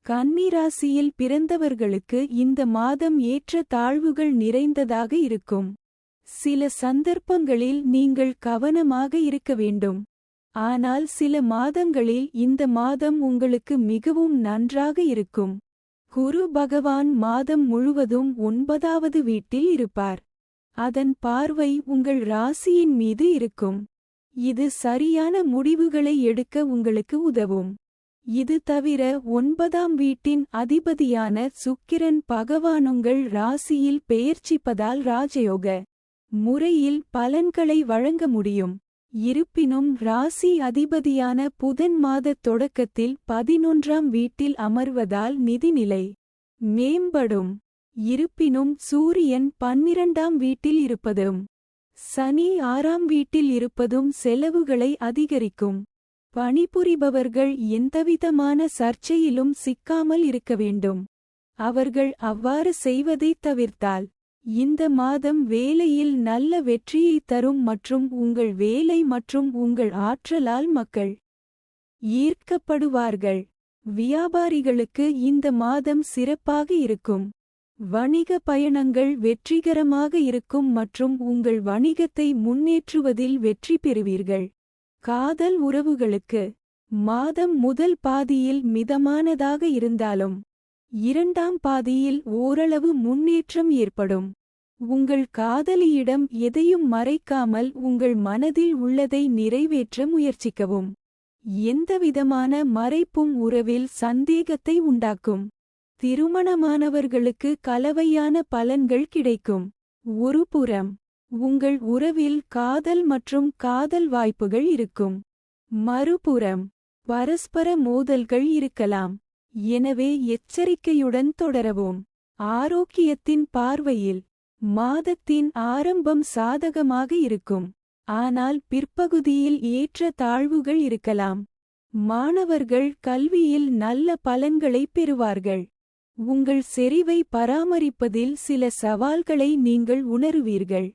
கன்னி ராசியில் பிறந்தவர்களுக்கு இந்த மாதம் ஏற்ற தாழ்வுகள் நிறைந்ததாக இருக்கும். சில சந்தர்ப்பங்களில் நீங்கள் கவனமாக இருக்க வேண்டும். ஆனால் சில மாதங்களில் இந்த மாதம் உங்களுக்கு மிகவும் நன்றாக இருக்கும். குரு பகவான் மாதம் முழுவதும் 9வது வீட்டில் இருப்பார். அதன் பார்வை உங்கள் ராசியின் மீது இருக்கும். இது சரியான முடிவுகளை எடுக்க உங்களுக்கு உதவும். இது தவிர 9ஆம் வீட்டின் அதிபதியான சுக்கிரன் பகவான் உங்கள் ராசியில் பெயர்ச்சிப்பதால் ராஜயோக முறையில் பலன்களை வழங்க முடியும். இருப்பினும் ராசி அதிபதியான புதன் மாதத் தொடக்கத்தில் 11ஆம் வீட்டில் அமர்வதால் நிதிநிலை மேம்படும். இருப்பினும் சூரியன் 12ஆம் வீட்டில் இருப்பதும் சனி 6ஆம் வீட்டில் இருப்பதும் செலவுகளை அதிகரிக்கும். பணிபுரிபவர்கள் எந்தவிதமான சர்ச்சையிலும் சிக்காமல் இருக்க வேண்டும். அவர்கள் அவ்வாறு செய்வதைத் தவிர்த்தால் இந்த மாதம் வேலையில் நல்ல வெற்றியை தரும் மற்றும் உங்கள் வேலை மற்றும் உங்கள் ஆற்றலால் மக்கள் ஈர்க்கப்படுவார்கள். வியாபாரிகளுக்கு இந்த மாதம் சிறப்பாக இருக்கும். வணிக பயணங்கள் வெற்றிகரமாக இருக்கும் மற்றும் உங்கள் வணிகத்தை முன்னேற்றுவதில் வெற்றி பெறுவீர்கள். காதல் உறவுகளுக்கு மாதம் முதல் பாதியில் மிதமானதாக இருந்தாலும் 2ஆம் பாதியில் ஓரளவு முன்னேற்றம் ஏற்படும். உங்கள் காதலியிடம் எதையும் மறைக்காமல் உங்கள் மனதில் உள்ளதை நிறைவேற்ற முயற்சிக்கவும். எந்தவிதமான மறைப்பும் உறவில் சந்தேகத்தை உண்டாக்கும். திருமணமானவர்களுக்கு கலவையான பலன்கள் கிடைக்கும். ஒருபுறம் உங்கள் உறவில் காதல் மற்றும் காதல் வாய்ப்புகள் இருக்கும். மறுபுறம் பரஸ்பர மோதல்கள் இருக்கலாம். எனவே எச்சரிக்கையுடன் தொடரவும். ஆரோக்கியத்தின் பார்வையில் மாதத்தின் ஆரம்பம் சாதகமாக இருக்கும். ஆனால் பிற்பகுதியில் ஏற்ற தாழ்வுகள் இருக்கலாம். மாணவர்கள் கல்வியில் நல்ல பலன்களை பெறுவார்கள். உங்கள் செறிவை பராமரிப்பதில் சில சவால்களை நீங்கள் உணருவீர்கள்.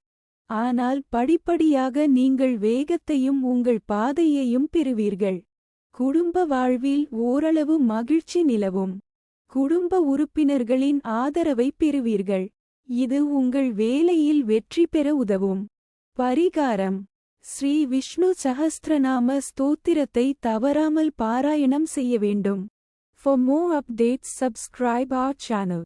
ஆனால் படிப்படியாக நீங்கள் வேகத்தையும் உங்கள் பாதையையும் பெறுவீர்கள். குடும்ப வாழ்வில் ஓரளவு மகிழ்ச்சி நிலவும். குடும்ப உறுப்பினர்களின் ஆதரவை பெறுவீர்கள். இது உங்கள் வேலையில் வெற்றி பெற உதவும். பரிகாரம்: ஸ்ரீ விஷ்ணு சஹஸ்ரநாம ஸ்தோத்திரத்தை தவறாமல் பாராயணம் செய்ய வேண்டும். For more updates, subscribe our channel.